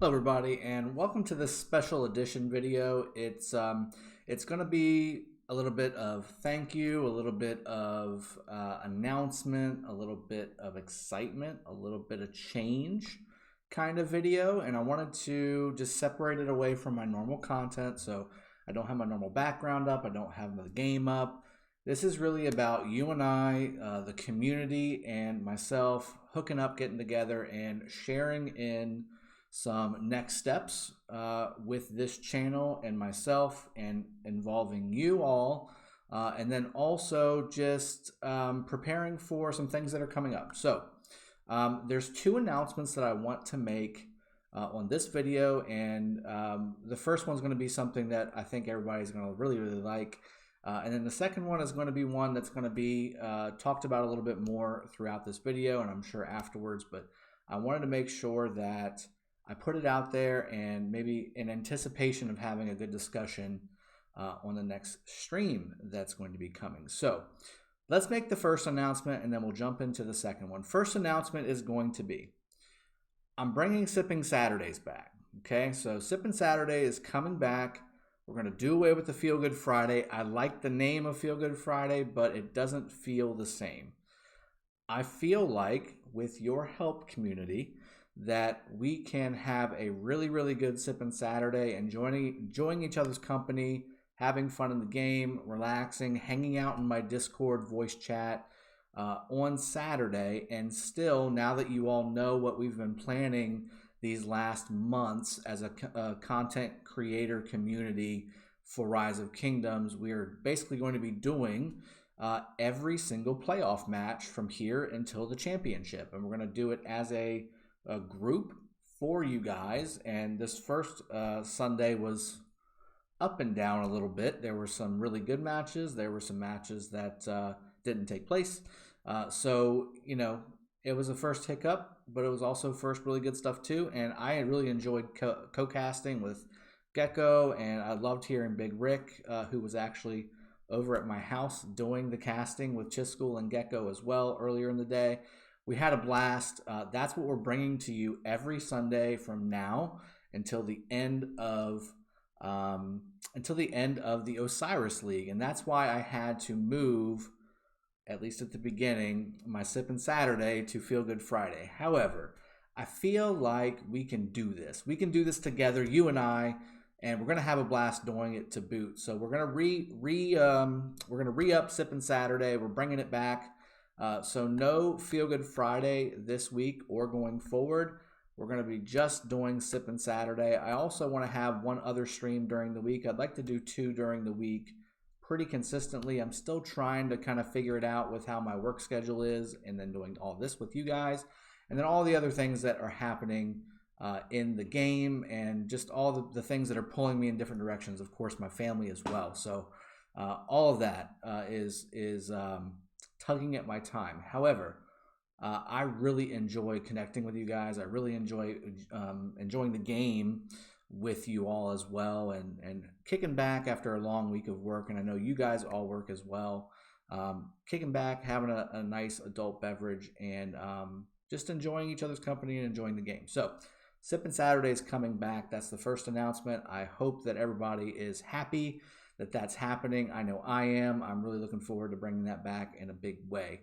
Hello everybody and welcome to this special edition video. It's going to be a little bit of thank you, a little bit of announcement, a little bit of excitement, a little bit of change kind of video, and I wanted to just separate it away from my normal content. So I don't have my normal background up, I don't have the game up. This is really about you and I, the community and myself hooking up, getting together and sharing in some next steps with this channel and myself, and involving you all, and then also just preparing for some things that are coming up. So there's two announcements that I want to make on this video, and the first one's going to be something that I think everybody's going to really like, and then the second one is going to be one that's going to be talked about a little bit more throughout this video, and I'm sure afterwards, but I wanted to make sure that I put it out there, and maybe in anticipation of having a good discussion on the next stream that's going to be coming. So let's make the first announcement and then we'll jump into the second one. First announcement is going to be, I'm bringing Sippin Saturdays back. Okay, so Sippin Saturday is coming back. We're going to do away with the Feel Good Friday. I like the name of Feel Good Friday, but it doesn't feel the same. I feel like with your help, community, that we can have a really good Sippin Saturday, enjoying each other's company, having fun in the game, relaxing, hanging out in my Discord voice chat on Saturday. And still, now that you all know what we've been planning these last months as a content creator community for Rise of Kingdoms, we are basically going to be doing every single playoff match from here until the championship, and we're going to do it as a group for you guys. And this first Sunday was up and down a little bit. There were some really good matches, there were some matches that didn't take place, so you know, it was a first hiccup, but it was also first really good stuff too. And I really enjoyed co-casting with Gecko, and I loved hearing Big Rick, who was actually over at my house doing the casting with Chiskull and Gecko as well earlier in the day. We had a blast. That's what we're bringing to you every Sunday from now until the end of the Osiris League, and that's why I had to move, at least at the beginning, my Sippin Saturday to Feel Good Friday. However, I feel like we can do this. We can do this together, you and I, and we're gonna have a blast doing it to boot. So we're gonna re-up Sippin Saturday. We're bringing it back. So no Feel Good Friday this week or going forward. We're going to be just doing Sippin Saturday. I also want to have one other stream during the week. I'd like to do two during the week pretty consistently. I'm still trying to kind of figure it out with how my work schedule is, and then doing all this with you guys, and then all the other things that are happening in the game, and just all the things that are pulling me in different directions. Of course, my family as well. So all of that is tugging at my time. However, I really enjoy connecting with you guys. I really enjoy enjoying the game with you all as well, and kicking back after a long week of work. And I know you guys all work as well. Kicking back, having a nice adult beverage, and just enjoying each other's company and enjoying the game. So Sippin Saturday is coming back. That's the first announcement. I hope that everybody is happy that that's happening. I know I am. I'm really looking forward to bringing that back in a big way.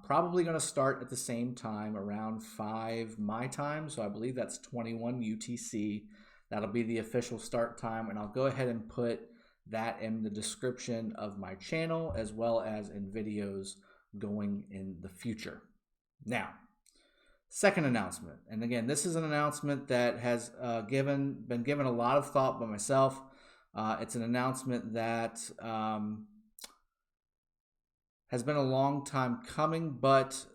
Probably going to start at the same time, around 5 my time, so I believe that's 21 UTC. That'll be the official start time, and I'll go ahead and put that in the description of my channel, as well as in videos going in the future. Now, second announcement, and again, this is an announcement that has been given a lot of thought by myself. It's an announcement that has been a long time coming, but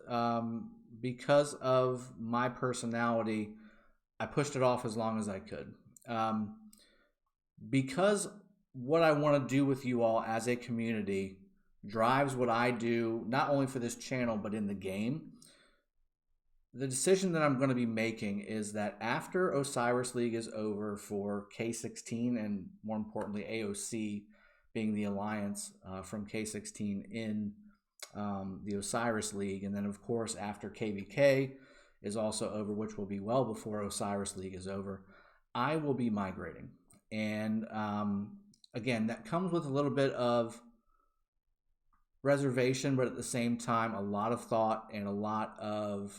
because of my personality, I pushed it off as long as I could. Because what I want to do with you all as a community drives what I do, not only for this channel, but in the game. The decision that I'm going to be making is that after Osiris League is over for K16, and more importantly AOC being the alliance from K16 in the Osiris League, and then of course after KVK is also over, which will be well before Osiris League is over, I will be migrating. And again, that comes with a little bit of reservation, but at the same time, a lot of thought, and a lot of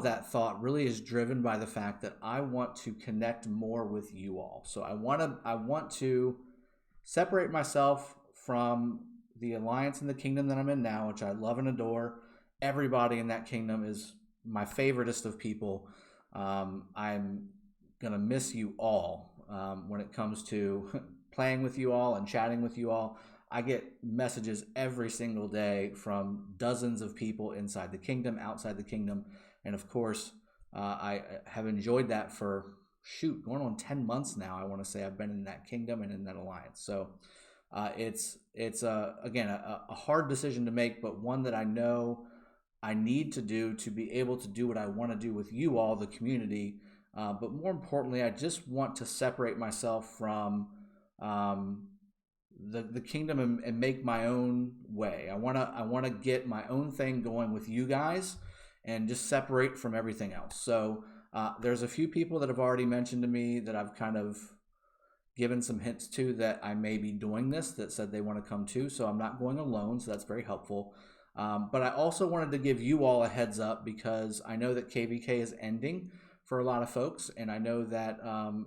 that thought really is driven by the fact that I want to connect more with you all. So I want to separate myself from the alliance and the kingdom that I'm in now, which I love and adore. Everybody in that kingdom is my favoriteest of people. I'm gonna miss you all when it comes to playing with you all and chatting with you all. I get messages every single day from dozens of people inside the kingdom, outside the kingdom, and of course, I have enjoyed that for going on 10 months now. I want to say I've been in that kingdom and in that alliance. So it's again a hard decision to make, but one that I know I need to do to be able to do what I want to do with you all, the community. But more importantly, I just want to separate myself from the kingdom and make my own way. I want to get my own thing going with you guys and just separate from everything else. So there's a few people that have already mentioned to me that I've kind of given some hints to that I may be doing this, that said they want to come too. So I'm not going alone, so that's very helpful. But I also wanted to give you all a heads up because I know that KVK is ending for a lot of folks, and I know that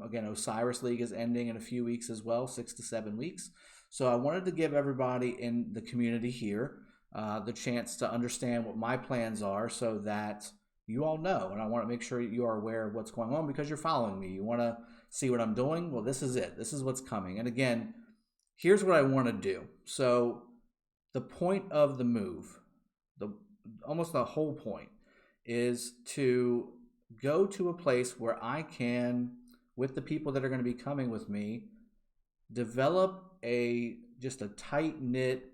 again, Osiris League is ending in a few weeks as well, 6 to 7 weeks. So I wanted to give everybody in the community here the chance to understand what my plans are so that you all know. And I want to make sure you are aware of what's going on because you're following me. You want to see what I'm doing? Well, this is it. This is what's coming. And again, here's what I want to do. So the point of the move, almost the whole point, is to go to a place where I can, with the people that are going to be coming with me, develop just a tight-knit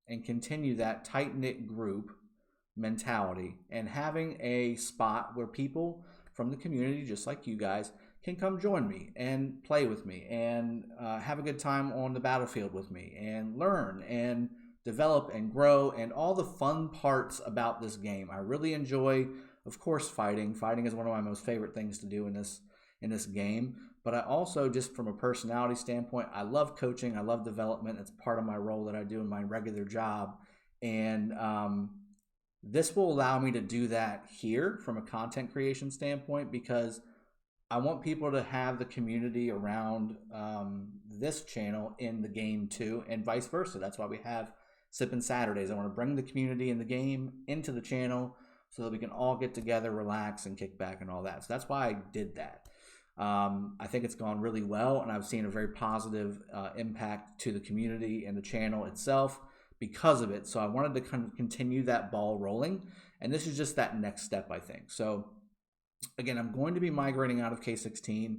and continue that tight-knit group mentality, and having a spot where people from the community, just like you guys, can come join me and play with me and have a good time on the battlefield with me and learn and develop and grow and all the fun parts about this game. I really enjoy, of course, fighting. Fighting is one of my most favorite things to do in this game. But I also, just from a personality standpoint, I love coaching. I love development. It's part of my role that I do in my regular job. And this will allow me to do that here from a content creation standpoint because I want people to have the community around this channel in the game too, and vice versa. That's why we have Sippin Saturdays. I want to bring the community in the game into the channel so that we can all get together, relax, and kick back and all that. So that's why I did that. I think it's gone really well, and I've seen a very positive impact to the community and the channel itself because of it. So I wanted to kind of continue that ball rolling, and this is just that next step, I think. So again, I'm going to be migrating out of K16.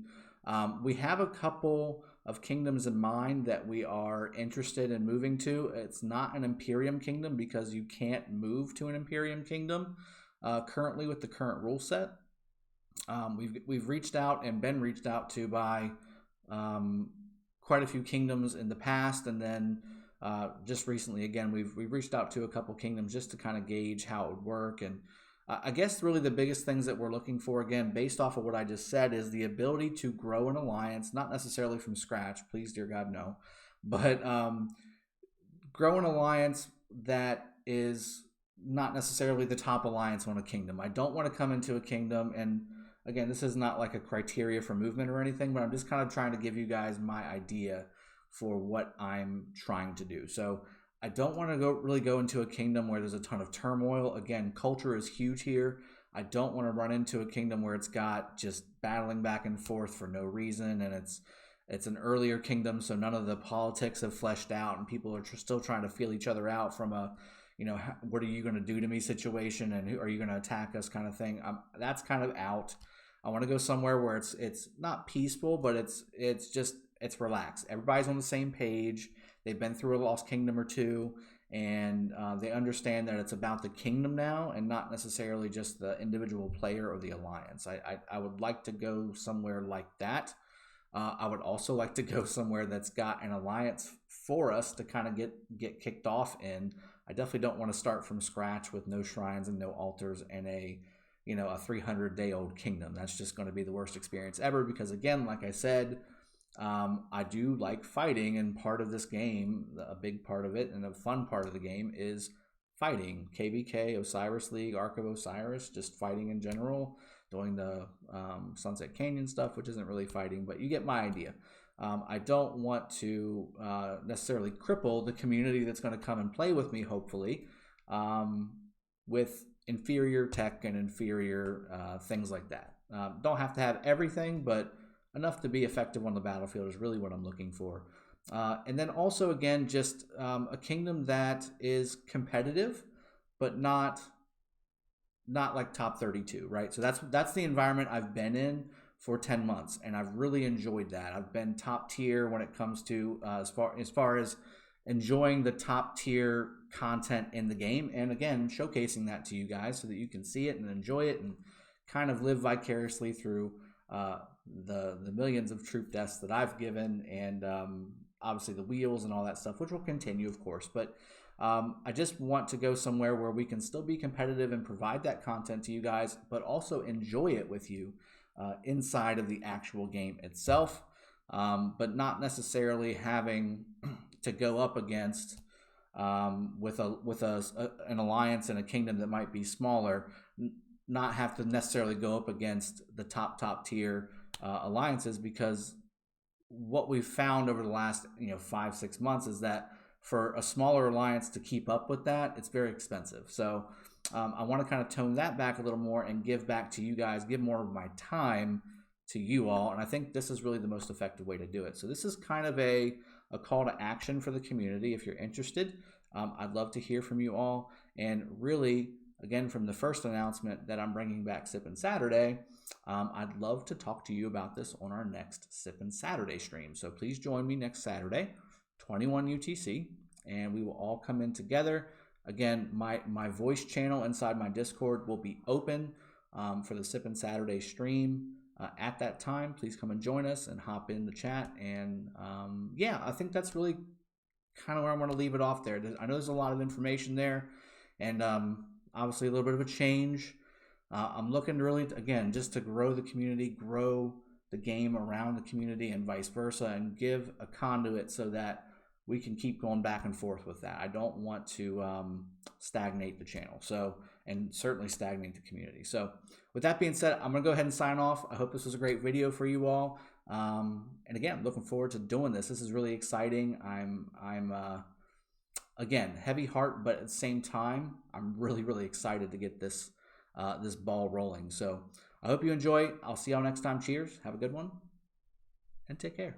We have a couple of kingdoms in mind that we are interested in moving to. It's not an Imperium kingdom because you can't move to an Imperium kingdom currently with the current rule set. We've reached out and been reached out to by quite a few kingdoms in the past, and then just recently, again, we've reached out to a couple kingdoms just to kind of gauge how it would work. And I guess really the biggest things that we're looking for, again, based off of what I just said, is the ability to grow an alliance, not necessarily from scratch, please, dear God, no, but grow an alliance that is not necessarily the top alliance on a kingdom. I don't want to come into a kingdom, and again, this is not like a criteria for movement or anything, but I'm just kind of trying to give you guys my idea for what I'm trying to do. So I don't want to really go into a kingdom where there's a ton of turmoil. Again, culture is huge here. I don't want to run into a kingdom where it's got just battling back and forth for no reason, and it's an earlier kingdom, so none of the politics have fleshed out, and people are still trying to feel each other out from a, what are you going to do to me situation, and who are you going to attack us kind of thing. That's kind of out. I want to go somewhere where it's not peaceful, but it's relaxed. Everybody's on the same page. They've been through a lost kingdom or two, and they understand that it's about the kingdom now and not necessarily just the individual player or the alliance. I would like to go somewhere like that. I would also like to go somewhere that's got an alliance for us to kind of get kicked off in. I definitely don't want to start from scratch with no shrines and no altars and a 300-day-old kingdom. That's just going to be the worst experience ever, because again, like I said, I do like fighting, and part of this game, a big part of it and a fun part of the game, is fighting. KVK, Osiris League, Ark of Osiris, just fighting in general, doing the Sunset Canyon stuff, which isn't really fighting, but you get my idea. I don't want to necessarily cripple the community that's going to come and play with me, hopefully, with inferior tech and inferior things like that. Don't have to have everything, but enough to be effective on the battlefield is really what I'm looking for. And then also, again, just a kingdom that is competitive, but not like top 32, right? So that's the environment I've been in for 10 months, and I've really enjoyed that. I've been top tier when it comes to as far as enjoying the top tier content in the game, and again, showcasing that to you guys so that you can see it and enjoy it and kind of live vicariously through the millions of troop deaths that I've given, and obviously the wheels and all that stuff, which will continue, of course. But I just want to go somewhere where we can still be competitive and provide that content to you guys, but also enjoy it with you inside of the actual game itself, but not necessarily having to go up against with an alliance and a kingdom that might be smaller, not have to necessarily go up against the top tier alliances, because what we've found over the last 5-6 months is that for a smaller alliance to keep up with that, it's very expensive. So I want to kind of tone that back a little more and give back to you guys, give more of my time to you all, and I think this is really the most effective way to do it. So this is kind of a call to action for the community. If you're interested, I'd love to hear from you all. And really, again, from the first announcement that I'm bringing back Sippin Saturday, I'd love to talk to you about this on our next Sippin Saturday stream. So please join me next Saturday, 21 UTC, and we will all come in together. Again, my voice channel inside my Discord will be open for the Sippin Saturday stream at that time. Please come and join us and hop in the chat. And yeah, I think that's really kind of where I'm going to leave it off there. I know there's a lot of information there, and obviously a little bit of a change. I'm looking really, again, just to grow the community, grow the game around the community, and vice versa, and give a conduit so that we can keep going back and forth with that. I don't want to stagnate the channel, and certainly stagnate the community. So with that being said, I'm going to go ahead and sign off. I hope this was a great video for you all. And again, looking forward to doing this. This is really exciting. I'm again, heavy heart, but at the same time, I'm really excited to get this this ball rolling. So I hope you enjoy. I'll see y'all next time. Cheers. Have a good one, and take care.